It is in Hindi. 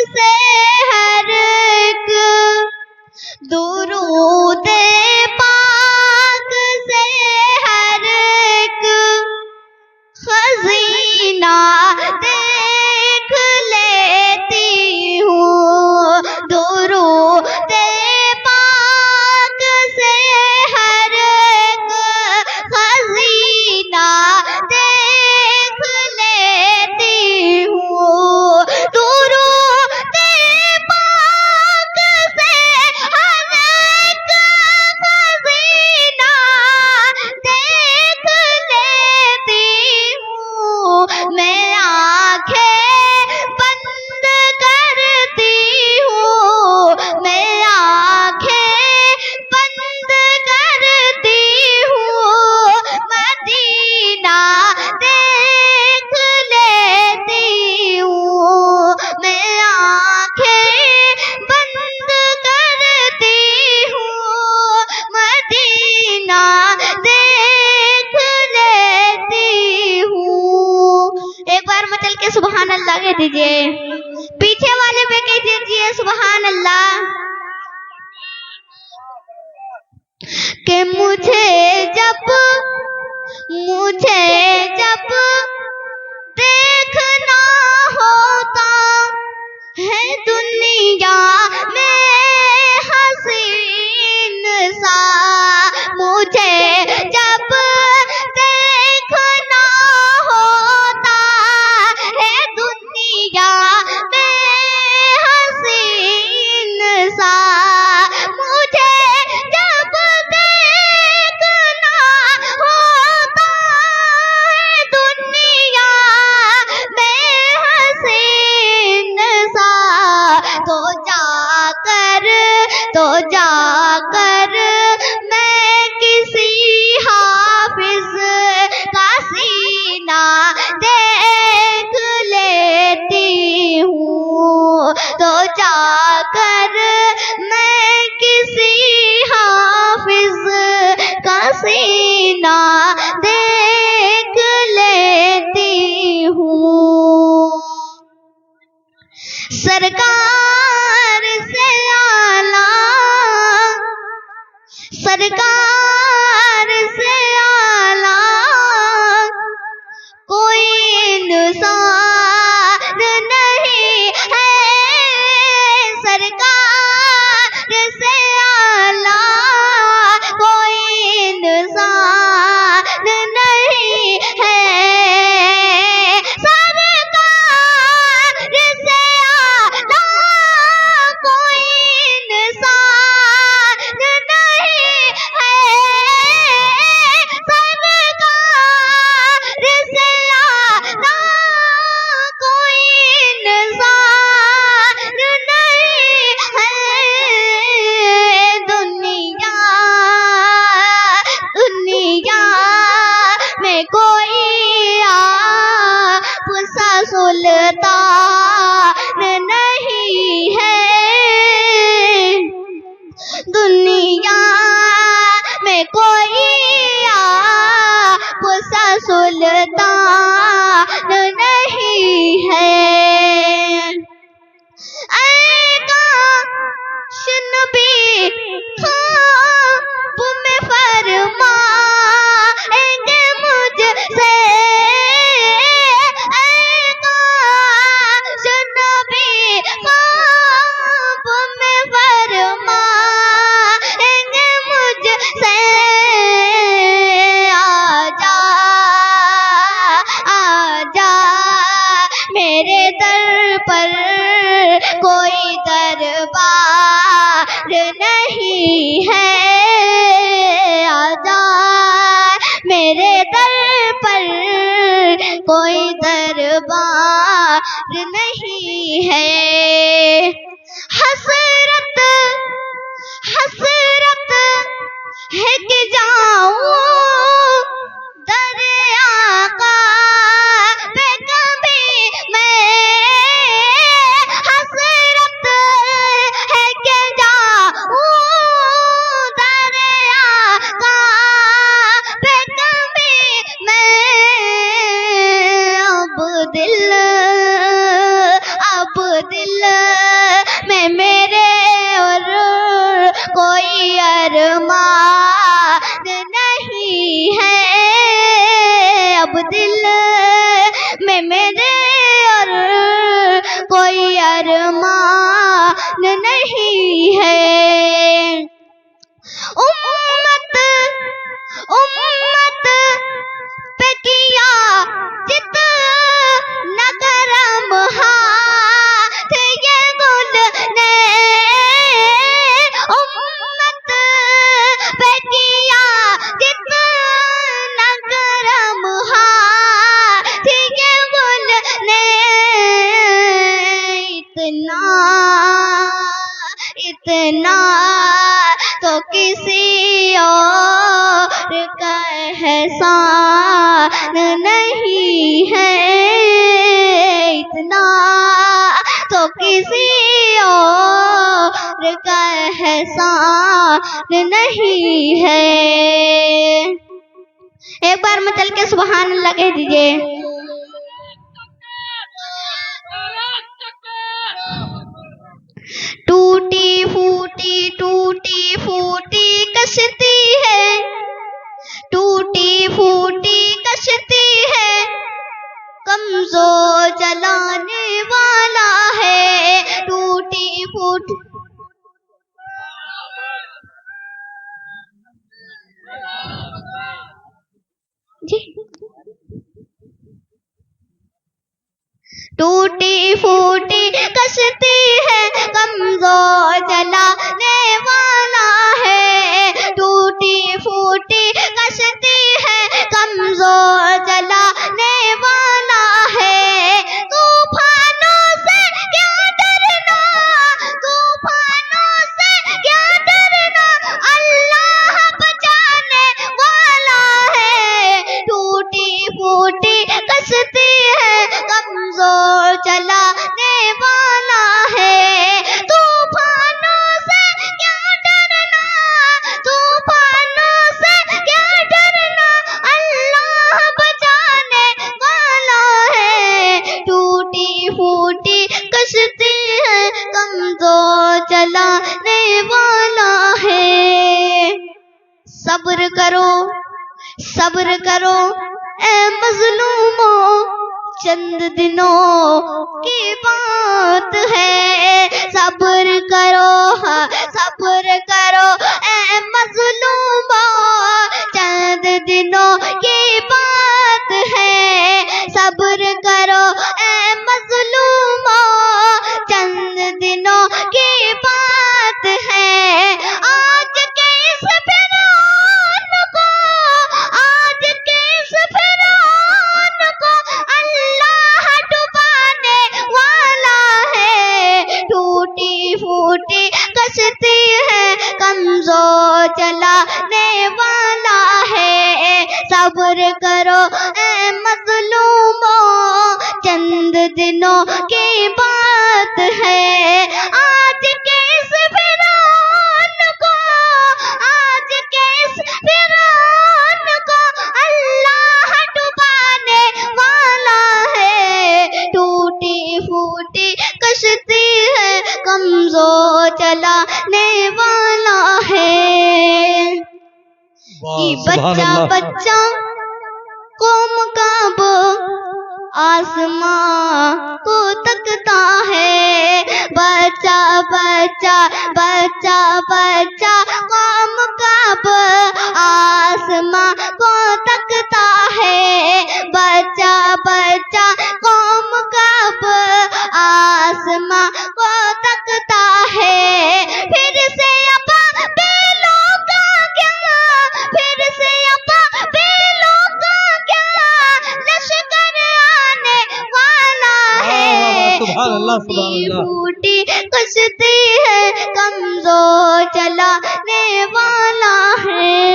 से हर एक दुरूद पाक से हर एक खजीना देख लेती हूँ। दुरूद पाक से हर एक खजीना देख लेती हूँ। दुरूद पाक से हर एक खजीना देख लेती हूँ। मैं आँखें बंद करती हूँ, मैं आँखें बंद करती हूँ। मदीना देख लेती हूँ, मैं आँखें बंद करती हूँ। मदीना देख लेती हूँ। एक बार में चल के सुबहान अल्लाह कह दीजिए, पीछे वाले पे कह दीजिए सुबहान अल्लाह। कि मुझे जब देखना होता है दुनिया में हसीन सा, मुझे जब देखना होता है दुनिया में हसीन सा, मुझे जब देखना होता है दुनिया में हसीन सा, तो जाकर मैं किसी हाफिज का सीना देख लेती हूँ। तो जाकर मैं किसी हाफिज का सीना देख लेती हूँ। सरकार से आला, सरकार से आला कोई इंसान नहीं है। सरकार से आला कोई इंसान नहीं है। सरकार से आला कोई इंसान नहीं है। सरकार से आला कोई इंसान नहीं है। दुनिया में कोई आपसा सुल्तान नहीं है। दुनिया में कोई आपसा सुल्तान नहीं है। काश नबी ख्वाब में फरमाएंगे मुझसे, काश नबी ख्वाब में फरमाएंगे मुझसे। आजा आजा मेरे दर पर कोई दरबार नहीं है। आजा मेरे दर पर कोई दरबार नहीं है। हसरत हसरत है कि जाऊं दरिया का पे कभी मैं। हसरत है कि जाऊं दरिया का पे कभी मैं। अब दिल नहीं है। उम्मत उम्मत पे किया जितना करम हाथ ये गुल ने, उम्मत पे किया जितना करम हाथ ये गुल ने, इतना तो किसी और का एहसान नहीं है। इतना तो किसी और का एहसान नहीं है। एक बार में चल के सुभान अल्लाह कह दीजिए। टूटी फूटी कश्ती है, टूटी फूटी कश्ती है, कमजोर चलाने वाला है। टूटी फूटी टूटी फूटी कश्ती है, कमजोर चलाने वाला है। टूटी फूटी कश्ती है, कमजोर चलाने वाला है। तूफानों से क्या डरना, तूफानों से क्या डरना, अल्लाह बचाने वाला है। टूटी फूटी कश्ती है, कमजोर चलाने वाला है। तूफानों से क्या डरना, तूफानों से क्या डरना, अल्लाह बचाने वाला है। टूटी फूटी कश्ती है, कमजोर चलाने वाला है। सब्र करो ए मजलूमों, चंद दिनों की बात है। सब्र करो ए मजलूमों, चंद दिनों की बात है। सब्र करो ए मजलूमों, चंद दिनों की बात है। आज के इस फिरौन को, आज के इस फिरौन को अल्लाह डुबाने वाला है। टूटी फूटी कश्ती है, कमजोर चलाने वाला है। सब्र करो ए मजलूमों, चंद दिनों की बात है। आज के इस फिरौन को, आज के इस फिरौन को अल्लाह डुबाने वाला है। टूटी फूटी कश्ती है, कमजोर चलाने वाला है। कि बच्चा बच्चा कौम कब आसमां को तकता है। बच्चा बच्चा बच्चा बच्चा कौम कब आसमां को तकता है। बच्चा बच्चा कौम कब आसमां को तकता है। फिर से अपा बेलों का क्या, फिर से अपा बेलों का क्या, लश्कर आने वाला है। टूटी फूटी कश्ती है, कमजोर चलाने वाला है।